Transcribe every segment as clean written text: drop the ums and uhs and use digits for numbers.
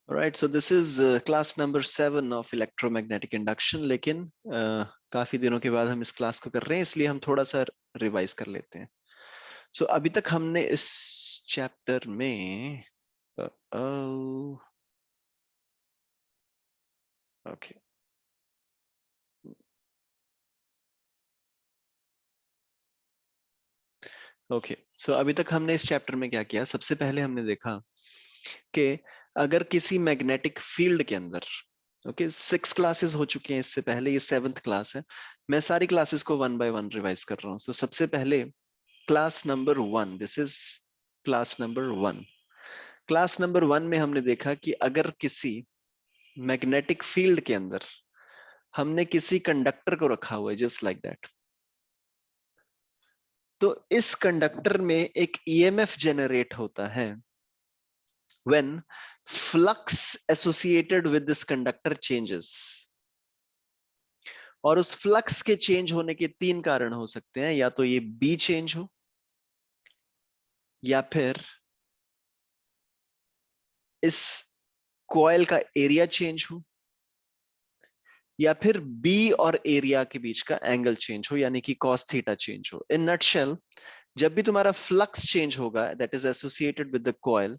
Alright, so this is class number 7 of electromagnetic induction. लेकिन काफी दिनों के बाद हम इस क्लास को कर रहे हैं, इसलिए हम थोड़ा सा रिवाइज कर लेते हैं. So अभी तक हमने इस चैप्टर में ओके ओके सो अभी तक हमने इस चैप्टर में क्या किया. सबसे पहले हमने देखा कि अगर किसी मैग्नेटिक फील्ड के अंदर ओके 6 क्लासेस हो चुके हैं इससे पहले, ये 7th क्लास है. मैं सारी क्लासेस को 1 by 1 रिवाइज कर रहा हूँ. सो सबसे पहले class number 1, this is class number 1. Class number 1 में हमने देखा कि अगर किसी मैग्नेटिक फील्ड के अंदर हमने किसी कंडक्टर को रखा हुआ है जस्ट लाइक दैट, तो इस कंडक्टर में एक ईएमएफ जनरेट होता है when flux associated with this conductor changes. और उस फ्लक्स के चेंज होने के 3 कारण हो सकते हैं. या तो ये बी चेंज हो, या फिर इस कॉइल का एरिया चेंज हो, या फिर बी और एरिया के बीच का एंगल चेंज हो, यानी कि cos थीटा चेंज हो. इन नटशेल, जब भी तुम्हारा फ्लक्स चेंज होगा that is associated with the coil,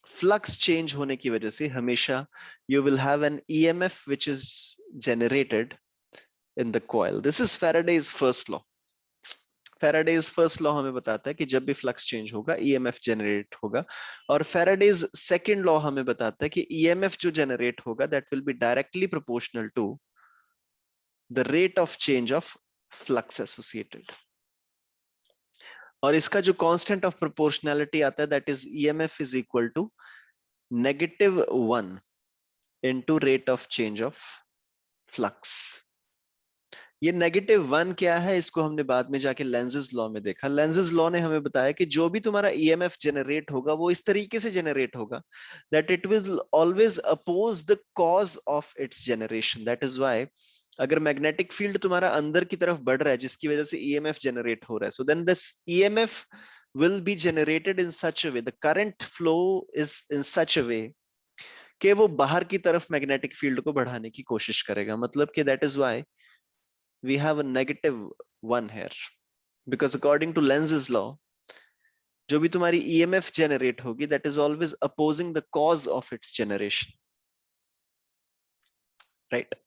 flux change होने की वजह से हमेशा you will have an EMF which is generated in the coil. This is Faraday's first law. Faraday's first law हमें बताता है कि जब भी फ्लक्स चेंज होगा ईएमएफ जनरेट होगा. और फैराडेज सेकंड लॉ हमें बताता है कि ईएमएफ जो जनरेट होगा that will be directly proportional to the rate of change of flux associated. और इसका जो कांस्टेंट ऑफ प्रोपोर्शनैलिटी आता है that is EMF is equal to -1 into rate of change of flux. ये -1 क्या है, इसको हमने बाद में जाके लेंजेस लॉ में देखा. लेंजेस लॉ ने हमें बताया कि जो भी तुम्हारा ईएमएफ जनरेट होगा वो इस तरीके से जनरेट होगा that it will always oppose the cause of its generation. That is why अगर मैग्नेटिक फील्ड तुम्हारा अंदर की तरफ बढ़ रहा है जिसकी वजह से ईएमएफ जनरेट हो रहा है, so then this EMF will be generated in such a way, the current flow is in such a way कि वो बाहर की तरफ मैग्नेटिक फील्ड को बढ़ाने की कोशिश करेगा. मतलब कि that is why we have a -1 here, because according to Lenz's law जो भी तुम्हारी ईएमएफ जनरेट होगी that is always opposing the cause of its generation, right?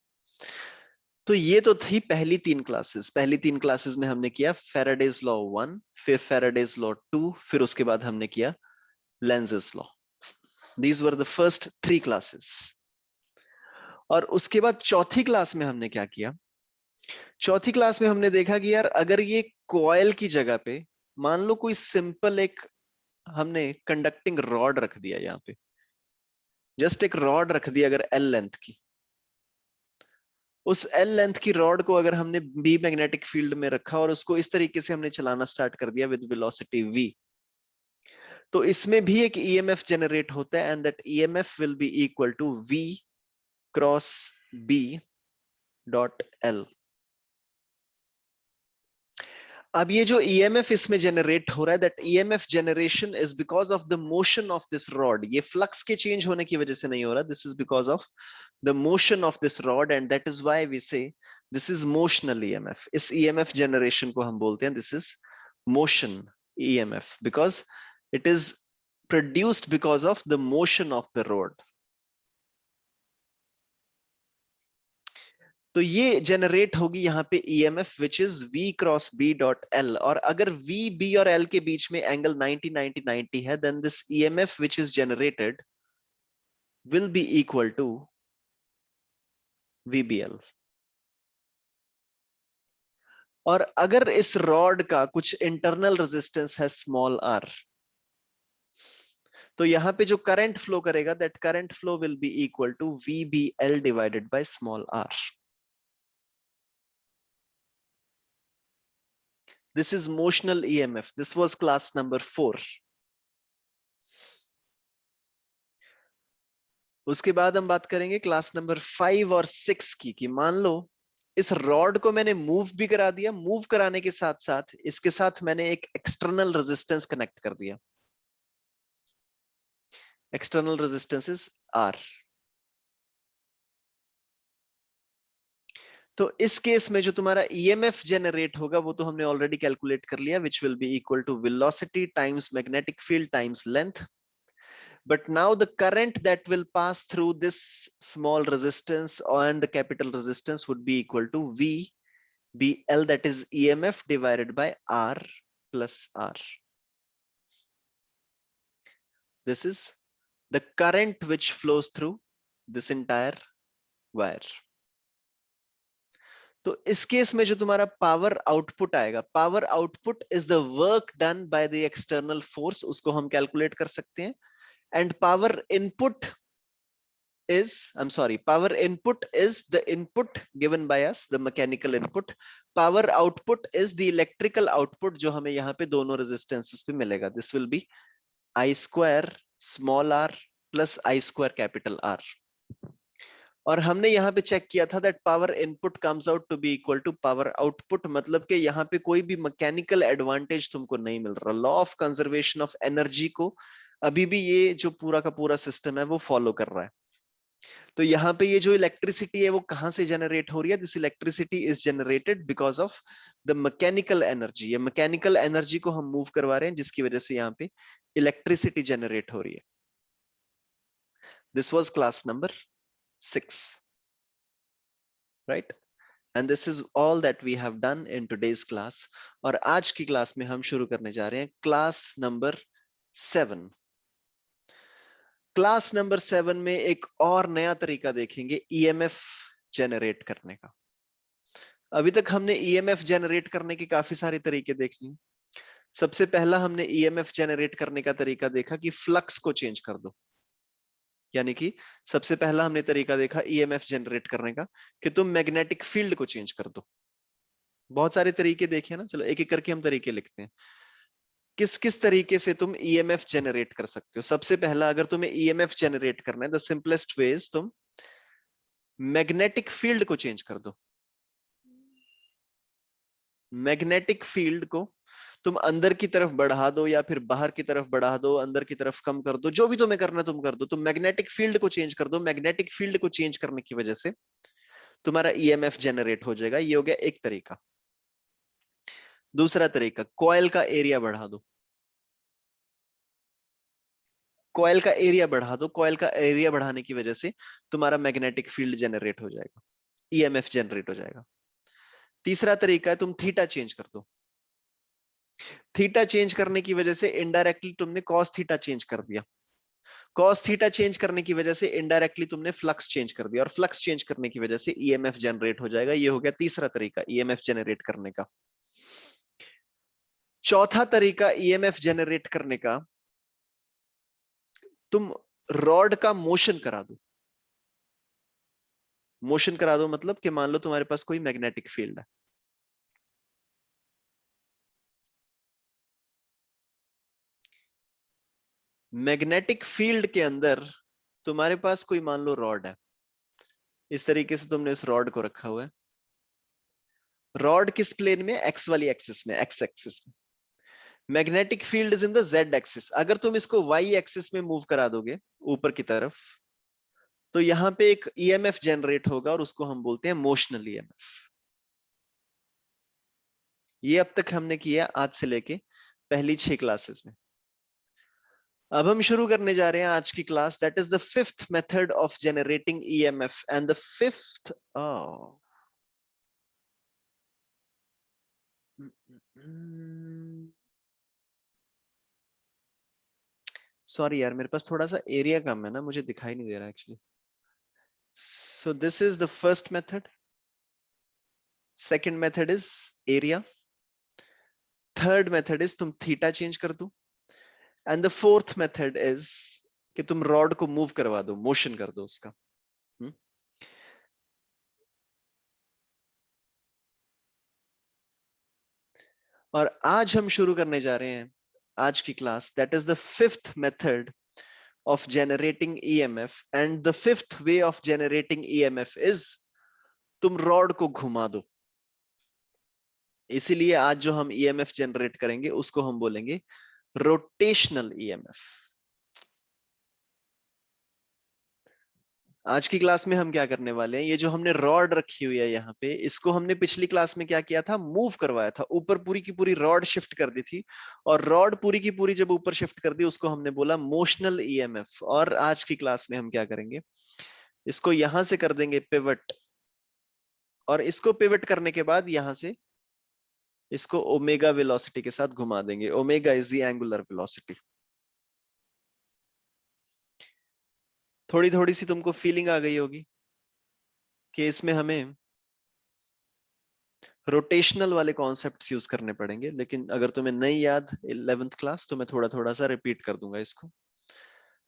तो ये तो थी पहली 3 क्लासेस. पहली 3 क्लासेस में हमने किया फैराडेज लॉ 1, फिर फैराडेज लॉ 2, फिर उसके बाद हमने किया Lenz's law. These were the first 3 classes. और उसके बाद चौथी क्लास में हमने क्या किया. चौथी क्लास में हमने देखा कि यार अगर ये कॉइल की जगह पे मान लो कोई सिंपल एक हमने कंडक्टिंग रॉड रख दिया, यहाँ पे जस्ट एक रॉड रख दिया अगर एल लेंथ की, उस एल लेंथ की रॉड को अगर हमने बी मैग्नेटिक फील्ड में रखा और उसको इस तरीके से हमने चलाना स्टार्ट कर दिया विद वेलोसिटी v, तो इसमें भी एक ईएमएफ जनरेट होता है and that EMF will be equal to v cross b dot l. अब ये जो ईएमएफ इसमें जनरेट हो रहा है that EMF generation is because of the motion of this rod. ये फ्लक्स के चेंज होने की वजह से नहीं हो रहा, this is because of the motion of this rod and that is why we say this is motional EMF. इस ईएमएफ जनरेशन को हम बोलते हैं this is motion EMF because it is produced because of the motion of the rod. तो ये generate होगी यहाँ पे EMF which is v cross b dot l. और अगर v b और l के बीच में एंगल 90-90-90 है then this EMF which is generated will be equal to vbl. और अगर इस रॉड का कुछ इंटरनल रेजिस्टेंस है स्मॉल r, तो यहाँ पे जो करंट फ्लो करेगा that current flow will be equal to vbl divided by small r. This is motional EMF. This was class number 4. उसके बाद हम बात करेंगे क्लास नंबर 5 और 6 की, कि मान लो इस रॉड को मैंने मूव भी करा दिया, मूव कराने के साथ साथ इसके साथ मैंने एक एक्सटर्नल रेजिस्टेंस कनेक्ट कर दिया. External resistance is R. तो इस केस में जो तुम्हारा ईएमएफ जनरेट होगा वो तो हमने ऑलरेडी कैलकुलेट कर लिया, which will be equal to velocity times magnetic field times length. But now the current that will pass through this small resistance and the capital resistance would be equal to VBL, that is EMF divided by R plus R. This is the current which flows through this entire wire. तो इस case में जो तुम्हारा power output आएगा, power output is the work done by the external force, उसको हम calculate कर सकते हैं. And power input is, I'm sorry, power input is the input given by us, the mechanical input. Power output is the electrical output जो हमें यहाँ पे दोनों resistances पे मिलेगा. This will be I square small r plus I square capital R. और हमने यहाँ पे चेक किया था that power input comes out to be equal to power output, मतलब कि यहाँ पे कोई भी मैकेनिकल एडवांटेज तुमको नहीं मिल रहा. Law of conservation of energy को अभी भी ये जो पूरा का पूरा सिस्टम है वो फॉलो कर रहा है. तो यहाँ पे ये जो इलेक्ट्रिसिटी है वो कहां से जनरेट हो रही है? This electricity is generated because of the mechanical energy. ये मैकेनिकल एनर्जी को हम मूव करवा रहे हैं जिसकी वजह से यहाँ पे इलेक्ट्रिसिटी जनरेट हो रही है. This was class number 6, right? And this is all that we have done in today's class. और आज की क्लास में हम शुरू करने जा रहे हैं क्लास नंबर 7. क्लास नंबर 7 में एक और नया तरीका देखेंगे ईएमएफ जनरेट करने का. अभी तक हमने ईएमएफ जनरेट करने के काफी सारे तरीके देख लिए. सबसे पहला हमने ईएमएफ जनरेट करने का तरीका देखा कि फ्लक्स को चेंज कर दो. यानी कि सबसे पहला हमने तरीका देखा ईएमएफ जनरेट करने का कि तुम मैग्नेटिक फील्ड को चेंज कर दो. बहुत सारे तरीके देखे ना, चलो एक एक करके हम तरीके लिखते हैं. किस किस तरीके से तुम ईएमएफ जनरेट कर सकते हो? सबसे पहला, अगर तुम्हें ईएमएफ जनरेट करना है, द सिंपलेस्ट वे इज तुम मैग्नेटिक फील्ड को चेंज कर दो. मैग्नेटिक फील्ड को तुम अंदर की तरफ बढ़ा दो या फिर बाहर की तरफ बढ़ा दो, अंदर की तरफ कम कर दो, जो भी तुम्हें करना तुम कर दो. तुम मैग्नेटिक फील्ड को चेंज कर दो. मैग्नेटिक फील्ड को चेंज करने की वजह से तुम्हारा ईएमएफ जनरेट हो जाएगा. ये हो गया एक तरीका. दूसरा तरीका, कॉइल का एरिया बढ़ा दो. कॉइल का एरिया बढ़ा दो. कॉइल का एरिया बढ़ाने की वजह से तुम्हारा मैग्नेटिक फील्ड जनरेट हो जाएगा, ईएमएफ जनरेट हो जाएगा. तीसरा तरीका है तुम थीटा चेंज कर दो. थीटा चेंज करने की वजह से इनडायरेक्टली तुमने कॉस थीटा चेंज कर दिया. कॉस थीटा चेंज करने की वजह से इनडायरेक्टली तुमने फ्लक्स चेंज कर दिया, और फ्लक्स चेंज करने की वजह से ईएमएफ जनरेट हो जाएगा. ये हो गया तीसरा तरीका ईएमएफ जनरेट करने का. चौथा तरीका ईएमएफ जनरेट करने का, तुम रॉड का मोशन करा दो. मोशन करा दो मतलब कि मान लो तुम्हारे पास कोई मैग्नेटिक फील्ड है. मैग्नेटिक फील्ड के अंदर तुम्हारे पास कोई मान लो रॉड है. इस तरीके से तुमने इस रॉड को रखा हुआ है. रॉड किस प्लेन में? एक्स वाली एक्सिस में, एक्स एक्सिस में. Magnetic field is in the Z axis. अगर तुम इसको वाई एक्सिस में मूव करा दोगे ऊपर की तरफ, तो यहां पे एक ईएमएफ जनरेट होगा और उसको हम बोलते हैं मोशनल ईएमएफ. ये अब तक हमने किया आज से लेके पहली 6 क्लासेस में. अब हम शुरू करने जा रहे हैं आज की class. That is the fifth method of generating EMF. And the fifth, sorry यार, मेरे पास थोड़ा सा एरिया कम है ना, मुझे दिखाई नहीं दे रहा actually. So this is the first method. Second method is area. Third method is तुम थीटा चेंज कर दो. And the fourth method is कि तुम रॉड को मूव करवा दो, मोशन कर दो उसका. और आज हम शुरू करने जा रहे हैं आज की class. That is the fifth method of generating EMF, and the fifth way of generating EMF is तुम रॉड को घुमा दो. इसीलिए आज जो हम EMF जनरेट करेंगे उसको हम बोलेंगे रोटेशनल EMF. आज की क्लास में हम क्या करने वाले हैं, ये जो हमने रॉड रखी हुई है यहाँ पे, इसको हमने पिछली क्लास में क्या किया था, मूव करवाया था, ऊपर पूरी की पूरी रॉड शिफ्ट कर दी थी, और रॉड पूरी की पूरी जब ऊपर शिफ्ट कर दी उसको हमने बोला मोशनल ईएमएफ। और आज की क्लास में हम क्या करेंगे, इसको यहां से कर देंगे पिवट, और इसको पिवट करने के बाद यहां से इसको ओमेगा वेलोसिटी के साथ घुमा देंगे। Omega is the angular velocity. थोड़ी थोड़ी सी तुमको फीलिंग आ गई होगी कि इसमें हमें रोटेशनल वाले कॉन्सेप्ट्स यूज करने पड़ेंगे, लेकिन अगर तुम्हें नहीं याद 11th क्लास, तो मैं थोड़ा थोड़ा सा रिपीट कर दूंगा इसको।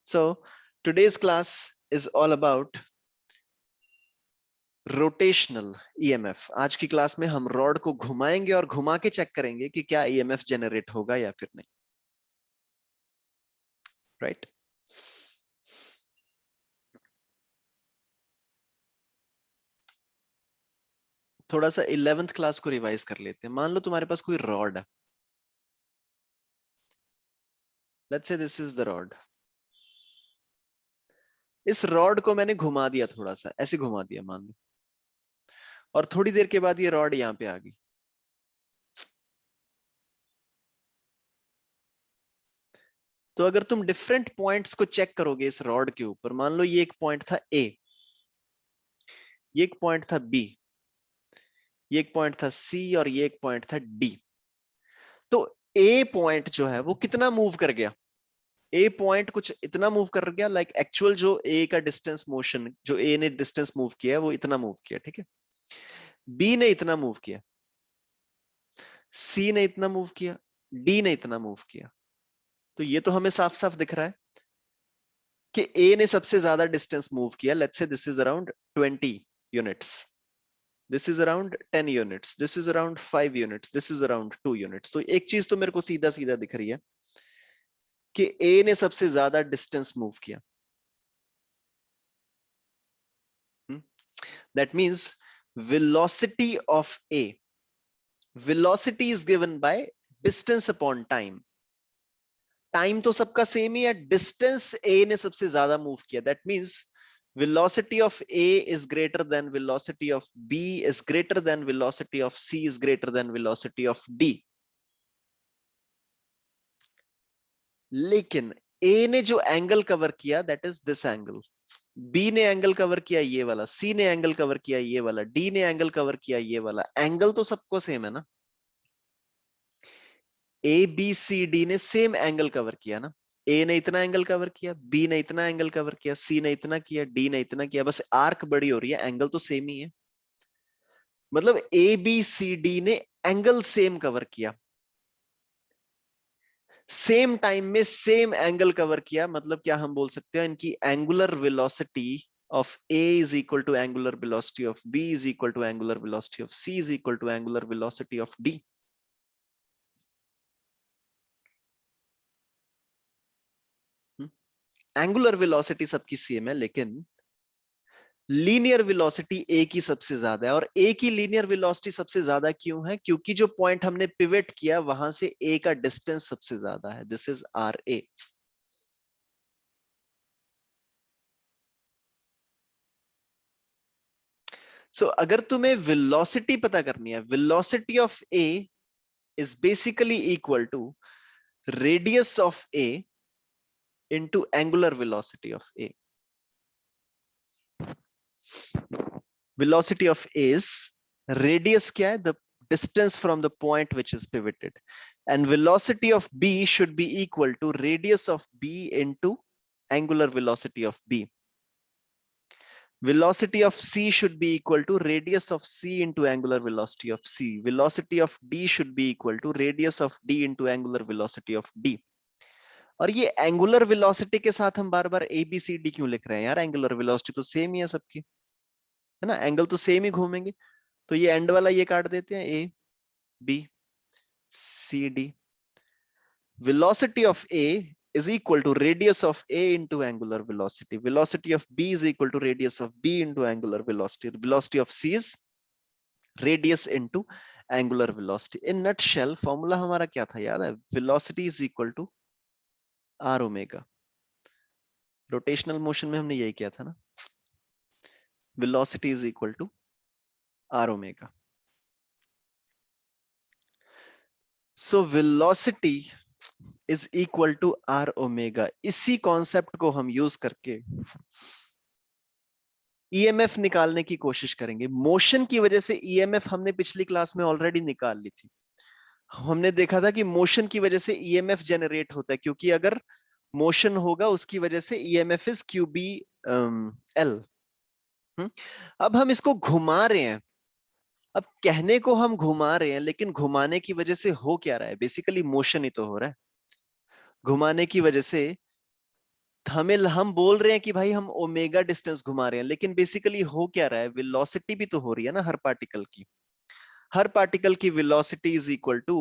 So today's class is all about rotational EMF. आज की क्लास में हम रॉड को घुमाएंगे और घुमा के चेक करेंगे कि क्या ईएमएफ जनरेट होगा या फिर नहीं, राइट? थोड़ा सा 11th क्लास को रिवाइज कर लेते हैं। मान लो तुम्हारे पास कोई रॉड है, let's say this is the rod. इस रॉड को मैंने घुमा दिया, थोड़ा सा ऐसे घुमा दिया मान लो, और थोड़ी देर के बाद ये रॉड यहाँ पे आ गई। तो अगर तुम डिफरेंट पॉइंट्स को चेक करोगे इस रॉड के ऊपर, मान लो ये एक पॉइंट था ए, ये एक पॉइंट था बी, ये एक पॉइंट था सी, और ये एक पॉइंट था डी। तो ए पॉइंट जो है वो कितना मूव कर गया, ए पॉइंट कुछ इतना मूव कर गया, लाइक एक्चुअल जो ए का डिस्टेंस मोशन, जो ए ने डिस्टेंस मूव किया है वो इतना मूव किया, ठीक है। बी ने इतना मूव किया, सी ने इतना मूव किया, डी ने इतना मूव किया। तो ये तो हमें साफ साफ दिख रहा है कि ए ने सबसे ज्यादा डिस्टेंस मूव किया। Let's say this is around 20 units, this is around 10 units, this is around 5 units, this is around 2 units. तो एक चीज तो मेरे को सीधा सीधा दिख रही है कि ए ने सबसे ज्यादा डिस्टेंस मूव किया। That means velocity of a, velocity is given by distance upon time। Time तो सबका सेम ही है, डिस्टेंस ए ने सबसे ज्यादा मूव किया। That means velocity of A is greater than velocity of B is greater than velocity of C is greater than velocity of D। लेकिन A ने जो एंगल कवर किया that is this angle, B ने angle cover किया ये वाला, C ने angle cover किया ये वाला, D ने एंगल कवर किया ये वाला। एंगल तो सबको सेम है ना, ए बी सी डी ने सेम एंगल कवर किया ना। ए ने इतना एंगल कवर किया, बी ने इतना एंगल कवर किया, सी ने इतना किया, डी ने इतना किया, बस आर्क बड़ी हो रही है, एंगल तो सेम ही है। मतलब ए बी सी डी ने एंगल सेम कवर किया, सेम टाइम में सेम एंगल कवर किया। मतलब क्या हम बोल सकते हैं, इनकी angular velocity of A is equal to angular velocity of B is equal to angular velocity of C is equal to angular velocity of D. Angular velocity सबकी सेम है, लेकिन लीनियर वेलोसिटी ए की सबसे ज्यादा है। और ए की लीनियर वेलोसिटी सबसे ज्यादा क्यों है? क्योंकि जो पॉइंट हमने पिवट किया वहां से ए का डिस्टेंस सबसे ज्यादा है। This is R A. So अगर तुम्हें वेलोसिटी पता करनी है, velocity of A is basically equal to radius of A into angular velocity of A. velocity of A is radius क्या है? The distance from the point which is pivoted, and velocity of B should be equal to radius of B into angular velocity of B. Velocity of C should be equal to radius of C into angular velocity of C. Velocity of D should be equal to radius of D into angular velocity of D. और ये angular velocity के साथ हम बार बार ए B C D क्यों लिख रहे हैं यार? एंगुलर वेलोसिटी तो सेम ही है सबकी, है ना? एंगल तो सेम ही घूमेंगे। तो ये एंड वाला ये काट देते हैं, A B C D. velocity of A is equal to radius of A into angular velocity. Velocity of B is equal to radius of B into angular velocity. Velocity of C is radius into angular velocity. In nutshell, formula हमारा क्या था याद है? Velocity is equal to R omega. Rotational motion में हमने यही किया था ना। velocity is equal to r omega. So velocity is equal to r omega. इसी कॉन्सेप्ट को हम यूज करके ईएमएफ निकालने की कोशिश करेंगे. मोशन की वजह से ईएमएफ हमने पिछली क्लास में ऑलरेडी निकाल ली थी. हमने देखा था कि मोशन की वजह से ईएमएफ जनरेट होता है, क्योंकि अगर मोशन होगा उसकी वजह से EMF is Q B L. अब हम इसको घुमा रहे हैं. अब कहने को हम घुमा रहे हैं, लेकिन घुमाने की वजह से हो क्या रहा है? बेसिकली मोशन ही तो हो रहा है. घुमाने की वजह से हम बोल रहे हैं कि भाई हम ओमेगा डिस्टेंस घुमा रहे हैं, लेकिन बेसिकली हो क्या रहा है? वेलोसिटी भी तो हो रही है ना हर पार्टिकल की. हर पार्टिकल की वेलोसिटी इज इक्वल टू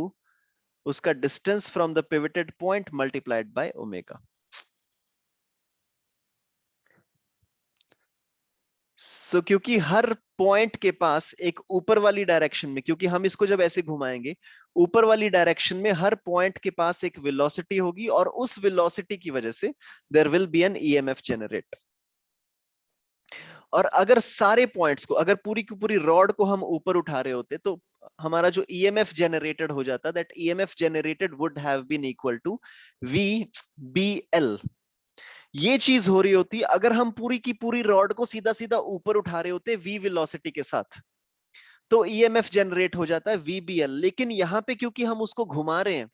उसका distance from the pivoted point multiplied by omega. So क्योंकि हर पॉइंट के पास एक ऊपर वाली डायरेक्शन में, क्योंकि हम इसको जब ऐसे घुमाएंगे ऊपर वाली डायरेक्शन में हर पॉइंट के पास एक वेलोसिटी होगी, और उस वेलोसिटी की वजह से there will be an EMF generate. और अगर सारे पॉइंट्स को, अगर पूरी की पूरी रॉड को हम ऊपर उठा रहे होते, तो हमारा जो ईएमएफ जनरेटेड हो जाता, that EMF generated would have been equal to V B L. ये चीज हो रही होती अगर हम पूरी की पूरी रॉड को सीधा सीधा ऊपर उठा रहे होते v वेलोसिटी के साथ, तो ईएमएफ जनरेट हो जाता है vbl. लेकिन यहां पे क्योंकि हम उसको घुमा रहे हैं,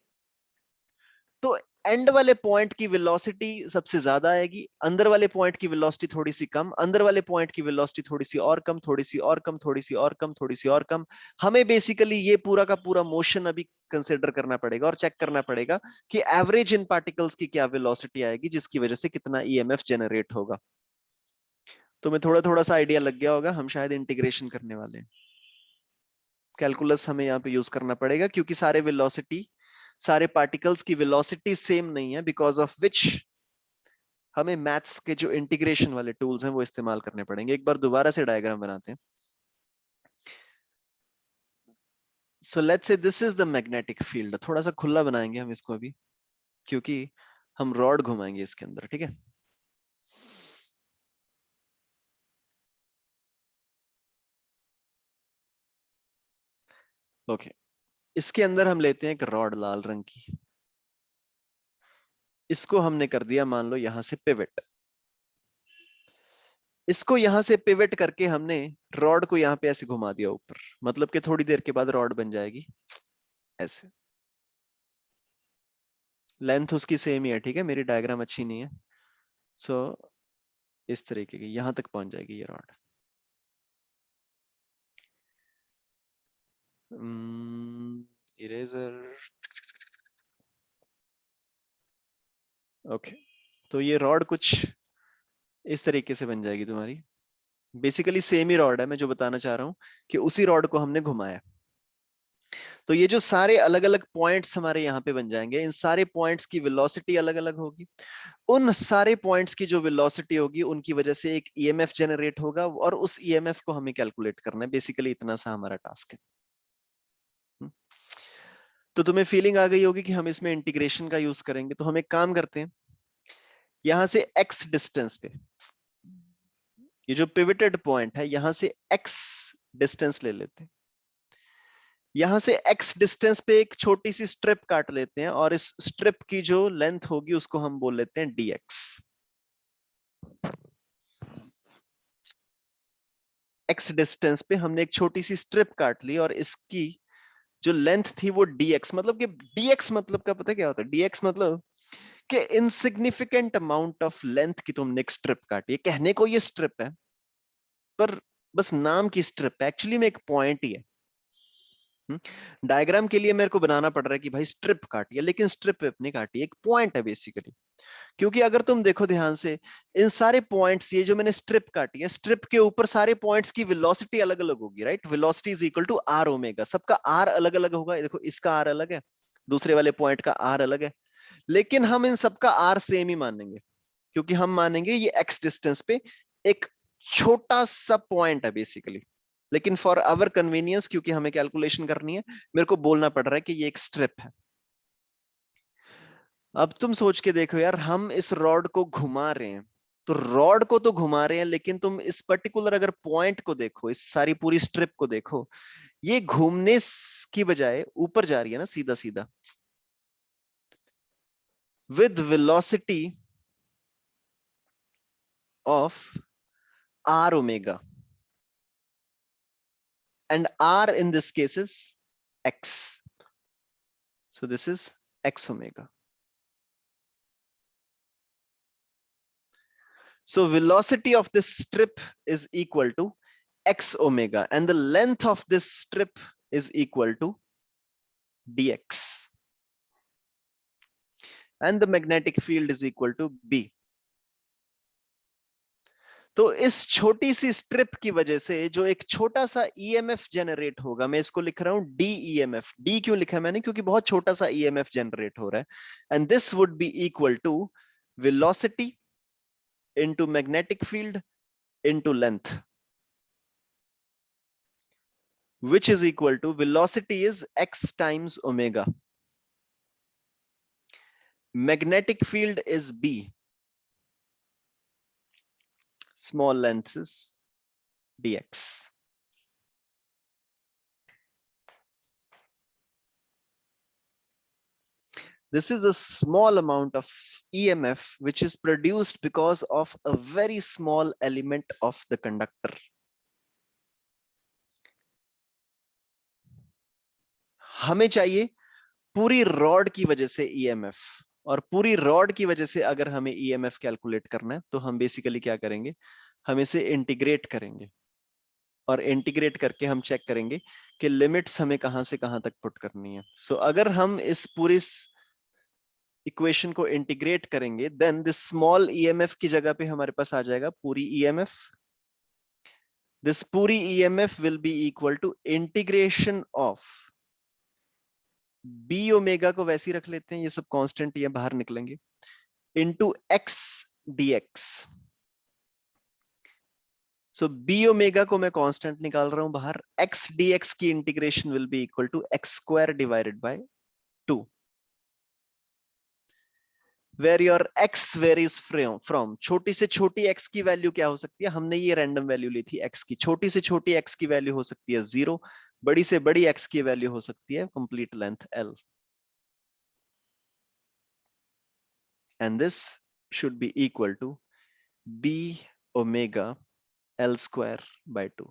तो एंड वाले पॉइंट की वेलोसिटी सबसे ज्यादा आएगी, अंदर वाले पॉइंट की वेलोसिटी थोड़ी सी कम, अंदर वाले पॉइंट की वेलोसिटी थोड़ी सी और कम, थोड़ी सी और कम, थोड़ी सी और कम, थोड़ी सी और कम. हमें बेसिकली ये पूरा का पूरा मोशन अभी कंसिडर करना पड़ेगा और चेक करना पड़ेगा कि एवरेज इन पार्टिकल्स की क्या वेलोसिटी आएगी, जिसकी वजह से कितना ईएमएफ जनरेट होगा. तो मैं थोड़ा थोड़ा सा आइडिया लग गया होगा. हम शायद इंटीग्रेशन करने वाले हैं. कैलकुलस हमें यहाँ पे यूज करना पड़ेगा, क्योंकि सारे पार्टिकल्स की वेलोसिटी सेम नहीं है, बिकॉज ऑफ विच हमें मैथ्स के जो इंटीग्रेशन वाले टूल्स हैं वो इस्तेमाल करने पड़ेंगे. एक बार दोबारा से डायग्राम बनाते हैं. So let's say this is the magnetic field. थोड़ा सा खुला बनाएंगे हम इसको अभी, क्योंकि हम रॉड घुमाएंगे इसके अंदर. ठीक है. ओके. इसके अंदर हम लेते हैं एक रॉड लाल रंग की. इसको हमने कर दिया मान लो यहां से पिवट. इसको यहां से पिवट करके हमने रॉड को यहां पे ऐसे घुमा दिया ऊपर, मतलब कि थोड़ी देर के बाद रॉड बन जाएगी ऐसे. लेंथ उसकी सेम ही है. ठीक है, मेरी डायग्राम अच्छी नहीं है. सो इस तरीके की यहां तक पहुंच जाएगी ये रॉड. इरेजर. ओके. तो ये रॉड कुछ इस तरीके से बन जाएगी तुम्हारी. बेसिकली सेम ही रॉड है. मैं जो बताना चाह रहा हूं कि उसी रॉड को हमने घुमाया. तो ये जो सारे अलग अलग पॉइंट्स हमारे यहाँ पे बन जाएंगे, इन सारे पॉइंट्स की वेलोसिटी अलग अलग होगी. उन सारे पॉइंट्स की जो वेलोसिटी होगी उनकी वजह से एक ईएमएफ जनरेट होगा, और उस ईएमएफ को हमें कैलकुलेट करना है. बेसिकली इतना सा हमारा टास्क है. तो तुम्हें फीलिंग आ गई होगी कि हम इसमें इंटीग्रेशन का यूज करेंगे. तो हम एक काम करते हैं, यहां से x डिस्टेंस पे, ये जो पिवटेड पॉइंट है यहां से x डिस्टेंस ले लेते हैं. यहां से x डिस्टेंस पे एक छोटी सी स्ट्रिप काट लेते हैं, और इस स्ट्रिप की जो लेंथ होगी उसको हम बोल लेते हैं dx. x डिस्टेंस पे हमने एक छोटी सी स्ट्रिप काट ली, और इसकी जो लेंथ थी वो dx. मतलब कि dx मतलब का पता क्या होता है? dx मतलब कि इनसिग्निफिकेंट अमाउंट ऑफ लेंथ की तुमने एक स्ट्रिप काटी है. कहने को ये स्ट्रिप है, पर बस नाम की स्ट्रिप है, एक्चुअली में एक पॉइंट ही है. डायग्राम के लिए मेरे को बनाना पड़ रहा है कि भाई स्ट्रिप काटी है, लेकिन स्ट्रिप अपनी काटी, एक पॉइंट है बेसिकली. क्योंकि अगर तुम देखो ध्यान से, इन सारे पॉइंट्स, ये जो मैंने स्ट्रिप काटी है, स्ट्रिप के ऊपर सारे पॉइंट्स की वेलोसिटी अलग अलग होगी. Right. Velocity is equal to R omega. सबका आर अलग अलग होगा. देखो इसका आर अलग है, दूसरे वाले पॉइंट का आर अलग है, लेकिन हम इन सबका आर सेम ही मानेंगे, क्योंकि हम मानेंगे ये एक्स डिस्टेंस पे एक छोटा सा पॉइंट है बेसिकली. लेकिन फॉर आवर कन्वीनियंस, क्योंकि हमें कैलकुलेशन करनी है, मेरे को बोलना पड़ रहा है कि ये एक स्ट्रिप है. अब तुम सोच के देखो यार, हम इस रॉड को घुमा रहे हैं, तो रॉड को तो घुमा रहे हैं, लेकिन तुम इस पर्टिकुलर अगर पॉइंट को देखो, इस सारी पूरी स्ट्रिप को देखो, ये घूमने की बजाय ऊपर जा रही है ना सीधा सीधा, with velocity of r omega, and r in this case is x, so this is x omega. So velocity of this strip is equal to x omega, and the length of this strip is equal to dx, and the magnetic field is equal to b. तो इस छोटी सी strip की वजह से जो एक छोटा सा ईएमएफ जनरेट होगा, मैं इसको लिख रहा हूं डी ईएमएफ। डी क्यों लिखा है मैंने? क्योंकि बहुत छोटा सा ईएमएफ जनरेट हो रहा है, and this would be equal to velocity into magnetic field into length, which is equal to velocity is x times omega, magnetic field is b, small length is dx. This is a small amount of EMF which is produced because of a very small element of the conductor. हमें चाहिए पूरी rod की वजह से EMF, और पूरी rod की वजह से अगर हमें EMF कैलकुलेट करना है तो हम बेसिकली क्या करेंगे, हम इसे इंटीग्रेट करेंगे, और इंटीग्रेट करके हम चेक करेंगे कि लिमिट्स हमें कहां से कहां तक पुट करनी है। सो अगर हम इस पूरी इक्वेशन को इंटीग्रेट करेंगे, देन दिस स्मॉल ईएमएफ की जगह पे हमारे पास आ जाएगा पूरी ईएमएफ। दिस पूरी EMF will be equal to integration of B omega को वैसे ही रख लेते हैं, ये सब कांस्टेंट ये बाहर निकलेंगे, into x dx. So B omega को मैं कांस्टेंट निकाल रहा हूं बाहर, एक्स डीएक्स की integration will be equal to x square divided by 2, where your x varies from छोटी से छोटी x की वैल्यू क्या हो सकती है, हमने ये रैंडम वैल्यू ली थी x की, छोटी से छोटी x की वैल्यू हो सकती है 0, बड़ी से बड़ी x की वैल्यू हो सकती है complete length l, and this should be equal to b omega l square by 2.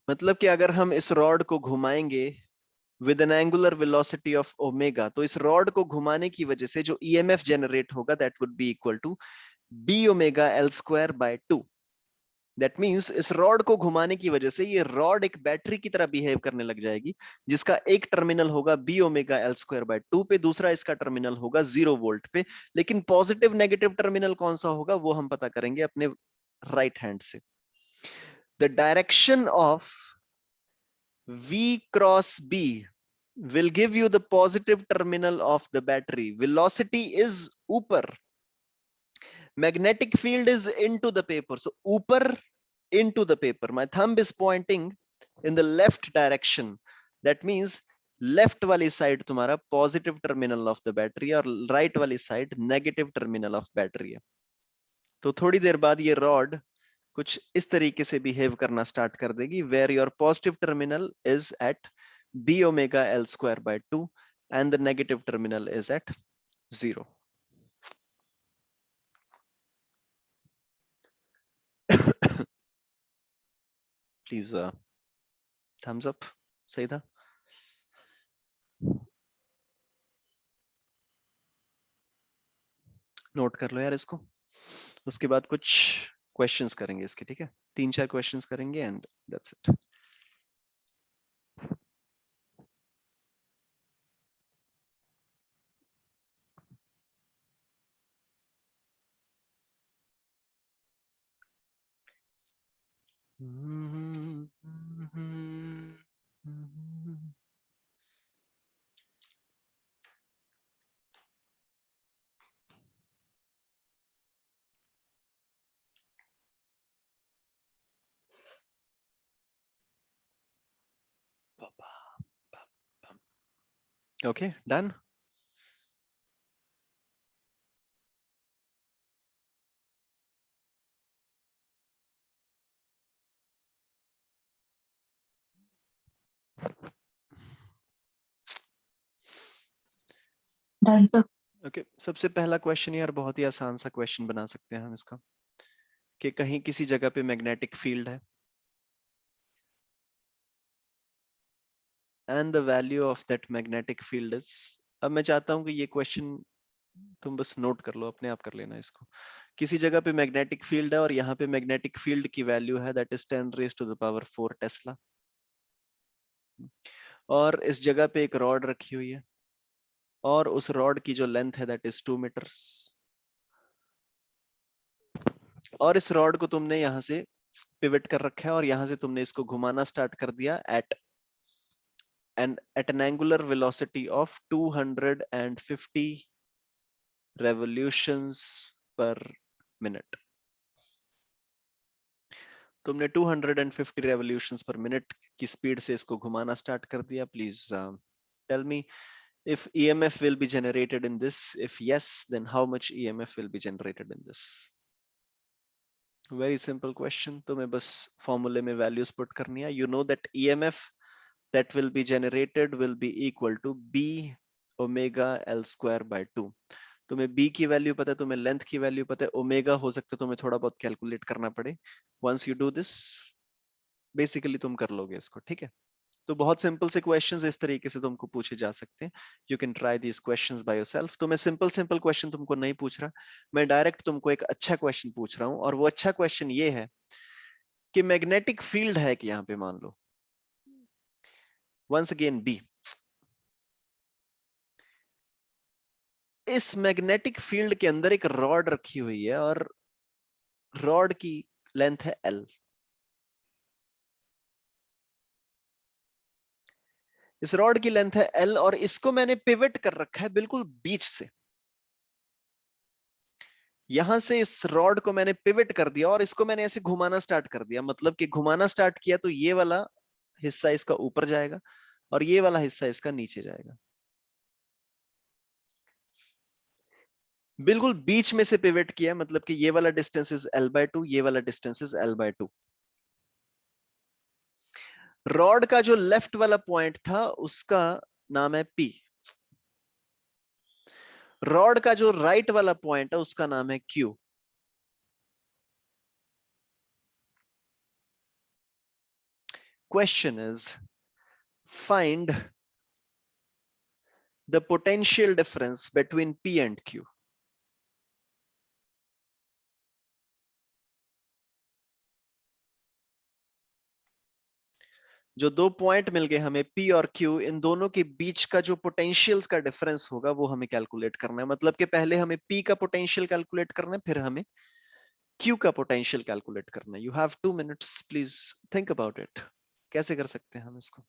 मतलब कि अगर हम इस रॉड को घुमाएंगे with an angular velocity of omega, तो इस रॉड को घुमाने की वजह से जो ईएमएफ जनरेट होगा that would be equal to B omega L square by 2। That means इस रॉड को घुमाने की वजह से ये रॉड एक बैटरी की तरह बिहेव करने लग जाएगी, जिसका एक टर्मिनल होगा B omega L square by 2 पे, दूसरा इसका टर्मिनल होगा 0 वोल्ट पे, लेकिन पॉजिटिव नेगेटिव टर्मिनल कौन सा होगा वो हम पता करेंगे अपने राइट हैंड से। The direction of V cross B will give you the positive terminal of the battery. Velocity is ऊपर, magnetic field is into the paper, so ऊपर into the paper. My thumb is pointing in the left direction. That means left वाली side तुम्हारा positive terminal of the battery और right वाली side negative terminal of battery है। तो थोड़ी देर बाद ये रॉड कुछ इस तरीके से बिहेव करना स्टार्ट कर देगी, where your positive terminal is at B omega L square by 2 and the negative terminal is at 0। Please thumbs up, सही था। नोट कर लो यार इसको, उसके बाद कुछ क्वेश्चंस करेंगे इसके, ठीक है? 3-4 क्वेश्चंस करेंगे and that's it. Okay, done. Okay, सबसे पहला क्वेश्चन यार बहुत ही आसान सा क्वेश्चन बना सकते हैं हम इसका, कि कहीं किसी जगह पे मैग्नेटिक फील्ड है and the value of that magnetic field is, अब मैं चाहता हूं कि ये क्वेश्चन तुम बस नोट कर लो, अपने आप कर लेना इसको। किसी जगह पे मैग्नेटिक फील्ड है और यहाँ पे मैग्नेटिक फील्ड की वैल्यू है that is 10 raise to the power 4 tesla, और इस जगह पे एक रॉड रखी हुई है और उस रॉड की जो लेंथ है दैट इज 2 मीटर्स, और इस रॉड को तुमने यहाँ से पिवट कर रखा है और यहाँ से तुमने इसको घुमाना स्टार्ट कर दिया at an angular velocity of 250 revolutions per minute। तुमने 250 revolutions per minute की स्पीड से इसको घुमाना स्टार्ट कर दिया। Please tell me if EMF will be generated in this, if yes then how much EMF will be generated in this। Very simple question, तुम्हें बस फॉर्मूले में वैल्यूज पुट करनी है। You know that EMF that will be generated will be equal to B omega L square by 2। तुम्हें B की value पता है, तुम्हें लेंथ की वैल्यू पता है, ओमेगा हो सकता है तुम्हें थोड़ा बहुत कैलकुलेट करना पड़े। Once you do this basically तुम कर लोगे इसको, ठीक है। तो बहुत सिंपल से क्वेश्चंस इस तरीके से तुमको पूछे जा सकते हैं। You can try these questions by yourself. तो मैं सिंपल सिंपल क्वेश्चन तुमको नहीं पूछ रहा, मैं डायरेक्ट तुमको एक अच्छा क्वेश्चन पूछ रहा हूँ, और वो अच्छा क्वेश्चन ये है कि मैग्नेटिक फील्ड है कि यहाँ पे मान लो, वंस अगेन बी, इस मैग्नेटिक फील्ड के अंदर एक रॉड रखी हुई है और रॉड की लेंथ है L। इस रॉड की लेंथ है L और इसको मैंने पिवट कर रखा है बिल्कुल बीच से, यहां से इस रॉड को मैंने पिवट कर दिया और इसको मैंने ऐसे घुमाना स्टार्ट कर दिया, मतलब कि घुमाना स्टार्ट किया तो ये वाला हिस्सा इसका ऊपर जाएगा और ये वाला हिस्सा इसका नीचे जाएगा, बिल्कुल बीच में से पिवट किया, मतलब कि ये वाला डिस्टेंस इज L/2, ये वाला डिस्टेंस इज L/2। रॉड का जो लेफ्ट वाला पॉइंट था उसका नाम है P, रॉड का जो राइट वाला पॉइंट है उसका नाम है Q। Question is find the potential difference between P and Q। जो दो पॉइंट मिल गए हमें P और Q, इन दोनों के बीच का जो पोटेंशियल का डिफरेंस होगा वो हमें कैलकुलेट करना है। मतलब कि पहले हमें P का पोटेंशियल कैलकुलेट करना है, फिर हमें Q का पोटेंशियल कैलकुलेट करना है। You have 2 minutes, please think about it. कैसे कर सकते हैं हम इसको?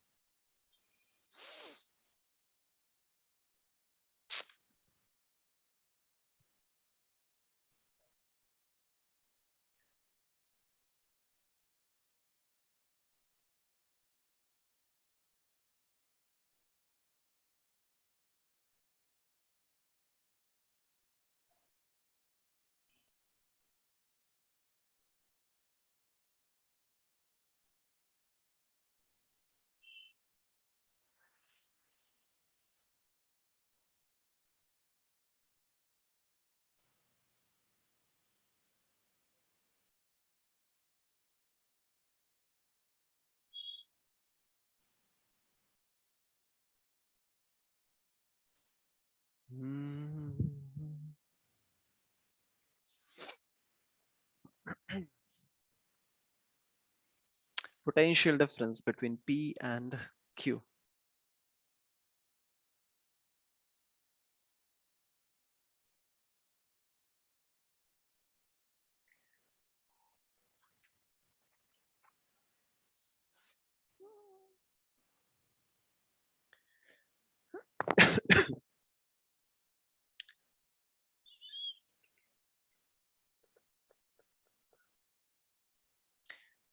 Potential difference between P and Q.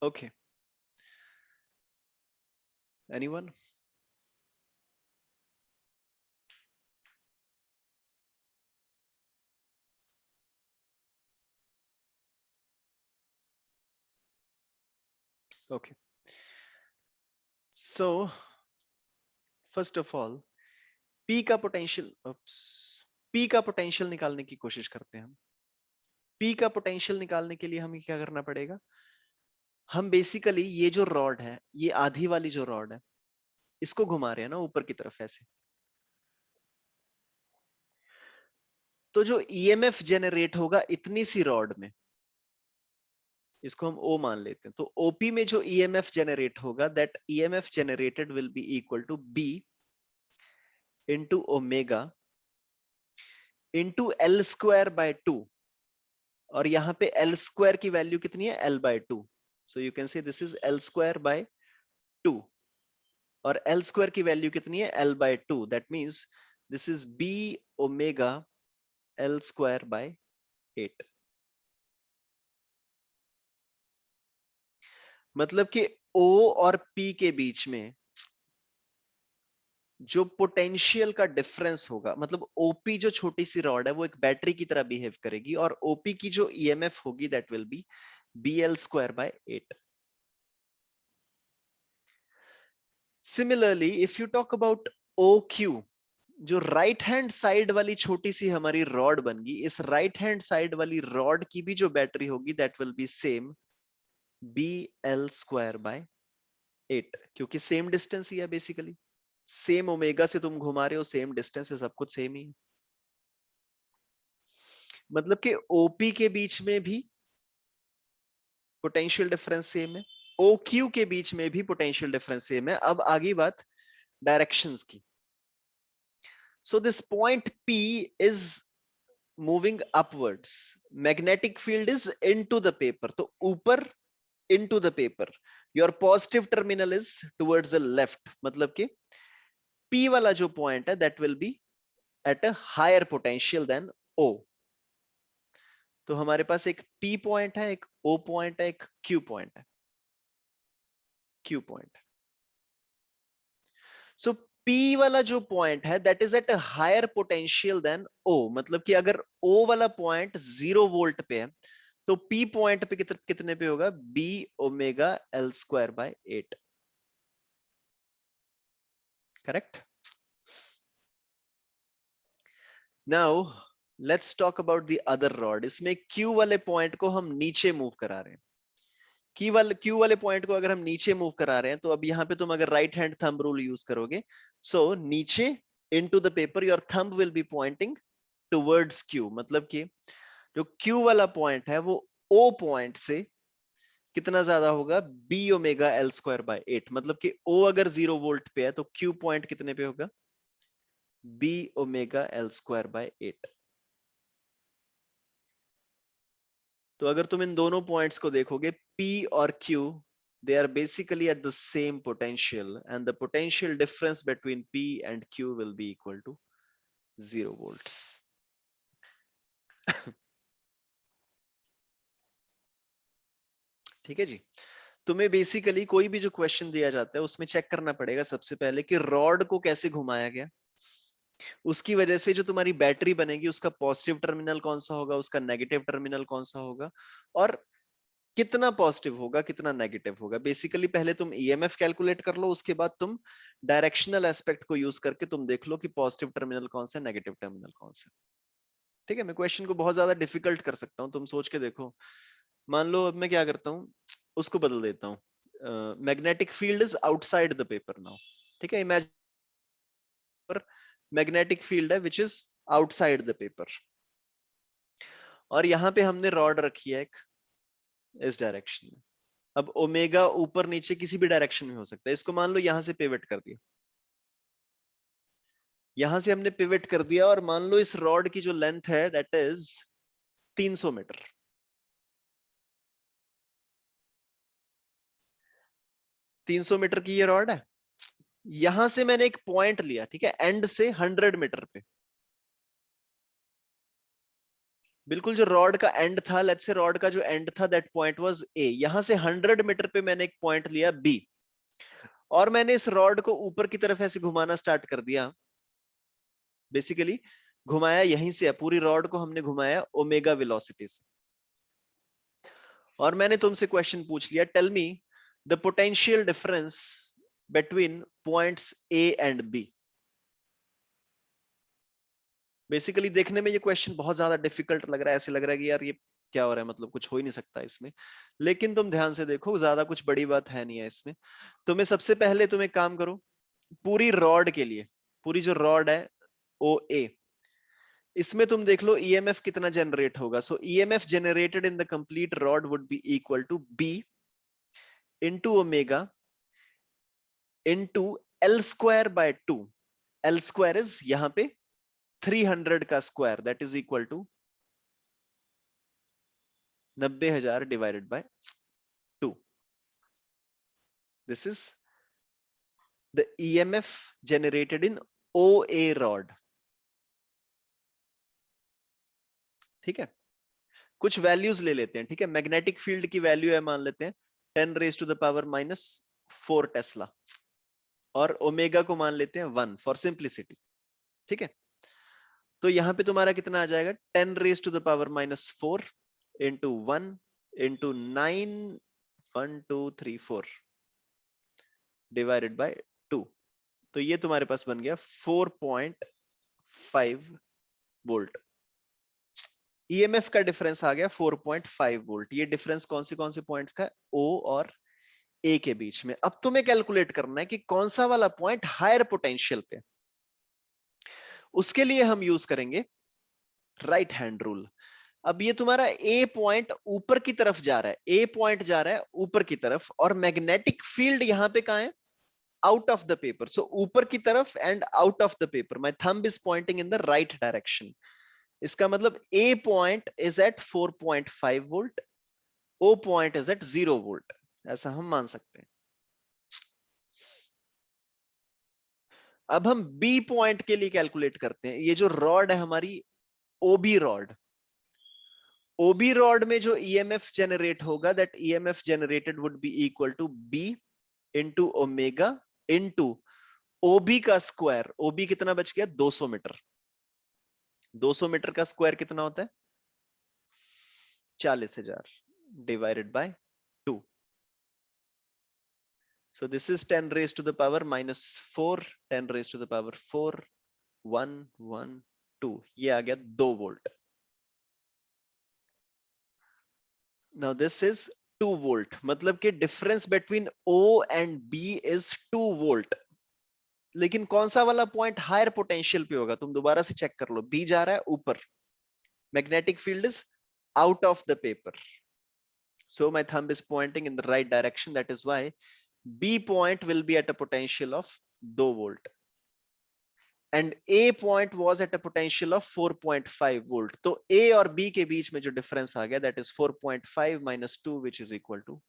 Okay, anyone? Okay, so first of all P का पोटेंशियल, पी का पोटेंशियल निकालने की कोशिश करते हैं हम। पी का पोटेंशियल निकालने के लिए हमें क्या करना पड़ेगा, हम बेसिकली ये जो रॉड है, ये आधी वाली जो रॉड है, इसको घुमा रहे हैं ना ऊपर की तरफ ऐसे, तो जो ईएमएफ जनरेट होगा इतनी सी रॉड में, इसको हम ओ मान लेते हैं, तो ओपी में जो ईएमएफ जनरेट होगा, that EMF generated will be equal to B into omega into L square by 2, और यहां पे एल स्क्वायर की वैल्यू कितनी है, L by 2, so you can say this is L square by 2, और एल स्क्वायर की value कितनी है, L by 2, that means this is B omega L square by 8। मतलब कि O और P के बीच में जो पोटेंशियल का डिफरेंस होगा, मतलब ओपी जो छोटी सी रॉड है वो एक बैटरी की तरह बिहेव करेगी, और ओपी की जो ईएमएफ होगी that will B BL square by 8। Similarly if you talk about OQ, जो राइट हैंड साइड वाली छोटी सी हमारी रॉड बन गई, इस राइट हैंड साइड वाली रॉड की भी जो बैटरी होगी that will B same BL square by 8, क्योंकि सेम डिस्टेंस ही है बेसिकली, सेम ओमेगा से तुम घुमा रहे हो, सेम डिस्टेंस है, सब कुछ सेम ही है। मतलब कि ओपी के बीच में भी पोटेंशियल डिफरेंस सेम है, ओक्यू के बीच में भी पोटेंशियल डिफरेंस सेम है। अब आगे बात डायरेक्शंस की। So this point P is moving upwards, magnetic field is into the paper, तो ऊपर into the paper, your positive terminal is towards the left, मतलब कि P वाला जो पॉइंट है that will be at a higher potential than O। तो हमारे पास एक P पॉइंट है, एक O पॉइंट है, एक Q पॉइंट है, Q पॉइंट। सो P वाला जो पॉइंट है that is at a higher potential than O, मतलब कि अगर O वाला पॉइंट 0 वोल्ट पे है तो P पॉइंट पे कितने पे होगा, B omega L square by 8, correct. Now let's talk about the other rod. इसमें Q वाले पॉइंट को हम नीचे मूव करा रहे हैं। क्यू वाले पॉइंट को अगर हम नीचे मूव करा रहे हैं, तो अब यहां पे तुम अगर right hand thumb rule use करोगे, सो नीचे into the paper your thumb will be pointing towards Q, मतलब कि जो Q वाला पॉइंट है वो O पॉइंट से कितना ज्यादा होगा, B omega L square by 8, मतलब कि O अगर 0 वोल्ट पे है तो Q पॉइंट कितने पे होगा, B omega L square by 8। तो अगर तुम इन दोनों पॉइंट्स को देखोगे P और Q, they are basically at the same potential and the potential difference between P and Q will be equal to 0 volts। ठीक है जी। तुम्हें बेसिकली कोई भी जो क्वेश्चन दिया जाता है उसमें चेक करना पड़ेगा सबसे पहले कि रॉड को कैसे घुमाया गया, उसकी वजह से जो तुम्हारी बैटरी बनेगी उसका पॉजिटिव टर्मिनल कौन सा होगा, उसका नेगेटिव टर्मिनल कौन सा होगा, और कितना पॉजिटिव होगा कितना नेगेटिव होगा। बेसिकली पहले तुम ईएमएफ कैलकुलेट कर लो, उसके बाद तुम डायरेक्शनल एस्पेक्ट को यूज करके तुम देख लो कि पॉजिटिव टर्मिनल कौन सा, नेगेटिव टर्मिनल कौन सा। ठीक है, मैं क्वेश्चन को बहुत ज्यादा डिफिकल्ट कर सकता हूँ, तुम सोच के देखो। मान लो अब मैं क्या करता हूँ, उसको बदल देता हूँ, magnetic field is outside the paper now. ठीक है, इमेजिन मैग्नेटिक फील्ड है which is outside the paper, और यहां पे हमने रॉड रखी है एक इस डायरेक्शन में। अब ओमेगा ऊपर नीचे किसी भी डायरेक्शन में हो सकता है, इसको मान लो यहां से पिवट कर दिया, यहां से हमने पिवट कर दिया, और मान लो इस रॉड की जो लेंथ है दैट इज 300 मीटर। 300 मीटर की ये रॉड है, यहां से मैंने एक पॉइंट लिया, ठीक है, एंड से 100 मीटर पे, बिल्कुल जो रॉड का एंड था, लेट्स से रॉड का जो एंड था दैट पॉइंट वाज ए, यहां से 100 मीटर पे मैंने एक पॉइंट लिया बी, और मैंने इस रॉड को ऊपर की तरफ ऐसे घुमाना स्टार्ट कर दिया। बेसिकली घुमाया यहीं से है, पूरी रॉड को हमने घुमाया ओमेगा वेलोसिटी से, और मैंने तुमसे क्वेश्चन पूछ लिया, tell me the potential difference between points A and B. Basically देखने में ये क्वेश्चन बहुत ज्यादा डिफिकल्ट लग रहा है, ऐसे लग रहा है कि यार ये क्या हो रहा है, मतलब कुछ हो ही नहीं सकता इसमें। लेकिन तुम ध्यान से देखो, ज्यादा कुछ बड़ी बात है नहीं है इसमें। तुम्हें सबसे पहले तुम एक काम करो, पूरी रॉड के लिए, पूरी जो रॉड है ओ ए, इसमें तुम देख लो ईएमएफ कितना जनरेट होगा। So EMF generated in the complete rod would be equal to B into omega into L square by 2। L square is यहां पे 300 का square, that is equal to 90,000 divided by 2। This is the EMF generated in O A rod. ठीक है, कुछ values ले लेते हैं। ठीक है, मैग्नेटिक फील्ड की वैल्यू है, मान लेते हैं 10 raise to the power minus 4 tesla, और ओमेगा को मान लेते हैं 1 फॉर सिंप्लिसिटी। ठीक है, तो यहां पे तुम्हारा कितना आ जाएगा, 10 raise to the power minus 4 into 1 into 9 1 2 3 4 divided by 2। तो ये तुम्हारे पास बन गया 4.5 वोल्ट। ईएमएफ का डिफरेंस आ गया 4.5 वोल्ट। ये डिफरेंस कौन से पॉइंट्स का, ओ और ए के बीच में। अब तुम्हें कैलकुलेट करना है कि कौन सा वाला पॉइंट हायर पोटेंशियल पे। उसके लिए हम यूज करेंगे राइट हैंड रूल। अब ये तुम्हारा ए पॉइंट ऊपर की तरफ जा रहा है, ए पॉइंट जा रहा है ऊपर की तरफ, और मैग्नेटिक फील्ड यहां पे कहां है, out of the paper. So ऊपर की तरफ and out of the paper, my thumb is pointing in the right direction. इसका मतलब A point is at 4.5 volt, O point is at 0 volt, ऐसा हम मान सकते हैं। अब हम बी पॉइंट के लिए कैलकुलेट करते हैं। ये जो रॉड है हमारी ओबी रॉड, ओबी रॉड में जो ईएमएफ जनरेट होगा, that EMF generated would be equal to B into omega into OB का स्क्वायर। ओबी कितना बच गया, 200 मीटर। 200 मीटर का स्क्वायर कितना होता है, 40,000 divided by 2। So this is 10 raised to the power minus 4, 10 raised to the power 4, 1 1 2, ये आ गया 2 volt. Now this is 2 volt, मतलब कि difference between O and B is 2 volt. लेकिन कौन सा वाला पॉइंट हायर पोटेंशियल पे होगा, तुम दोबारा से चेक कर लो। B जा रहा है ऊपर, magnetic field is out of the paper, so my thumb is pointing in the right direction. That is why B point will be at a potential of 2 volt and A point was at a potential of 4.5 volt. तो A और B के बीच में जो difference आ गया, that is 4.5 minus 2, which is equal to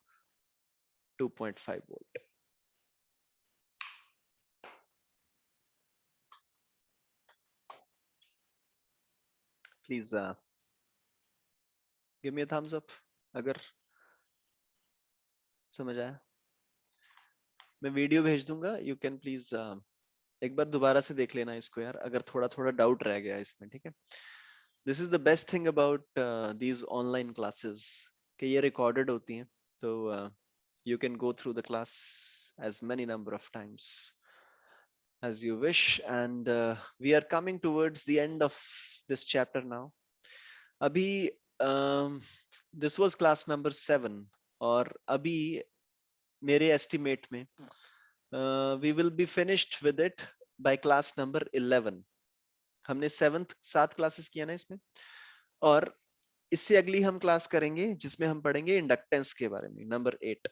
2.5 volt. Please give me a thumbs up अगर समझ आया। मैं वीडियो भेज दूंगा, यू कैन प्लीज एक बार दोबारा से देख लेना इसको यार, अगर थोड़ा थोड़ा डाउट रह गया इसमें। ठीक है, this is the best thing about these online classes कि ये रिकॉर्डेड होती हैं, तो you can go through the class as many number of times as you wish. And we are coming towards the end of this chapter now. Abhi this was class number 7, और अभी मेरे estimate में we will be finished with it by class number 11. हमने 7 classes किया ना इसमें, और इससे अगली हम क्लास करेंगे जिसमें हम पढ़ेंगे इंडक्टेंस के बारे में, नंबर 8।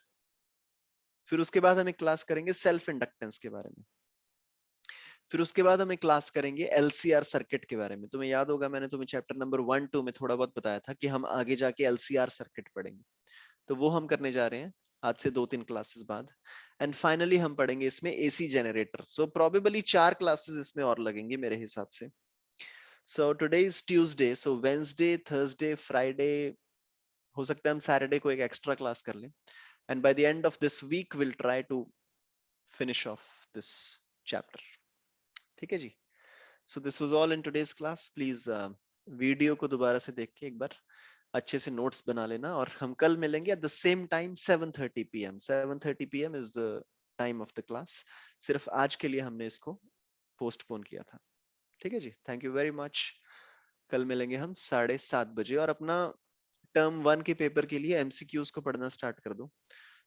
फिर उसके बाद हम एक क्लास करेंगे सेल्फ इंडक्टेंस के बारे में। फिर उसके बाद हम एक क्लास करेंगे एलसीआर सर्किट के बारे में। तुम्हें याद होगा मैंने तुम्हें चैप्टर नंबर 1 2 में थोड़ा बहुत बताया था कि हम आगे जाके एलसीआर सर्किट पढ़ेंगे, तो वो हम करने जा रहे हैं आज से 2-3 क्लासेस बाद। एंड फाइनली हम पढ़ेंगे इसमें AC generator. So probably 4 classes इसमें और लगेंगे मेरे हिसाब से। So today is Tuesday, so Wednesday Thursday Friday, हो सकता है हम सैटरडे को एक एक्स्ट्रा क्लास कर लें, and by the end of this week will try to finish off this chapter. ठीक है जी, so this was all in today's class. Please video को दोबारा से देख के एक बार अच्छे से नोट्स बना लेना, और हम कल मिलेंगे at the same time 7:30 PM। 7:30 PM is the time of the class, सिर्फ आज के लिए हमने इसको पोस्टपोन किया था। ठीक है जी, थैंक यू वेरी मच। कल मिलेंगे हम 7:30 बजे, और अपना टर्म 1 के पेपर के लिए एमसीक्यूज को पढ़ना स्टार्ट कर दो।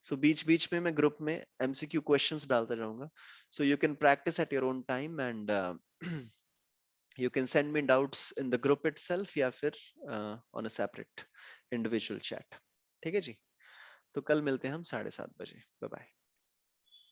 सो बीच बीच में मैं ग्रुप में एमसीक्यू क्वेश्चंस डालता जाऊंगा, सो you can practice at your own time, and you can send me doubts in the group itself या फिर on a separate individual chat। ठीक है जी, तो कल मिलते हैं हम 7:30 बजे। Bye bye.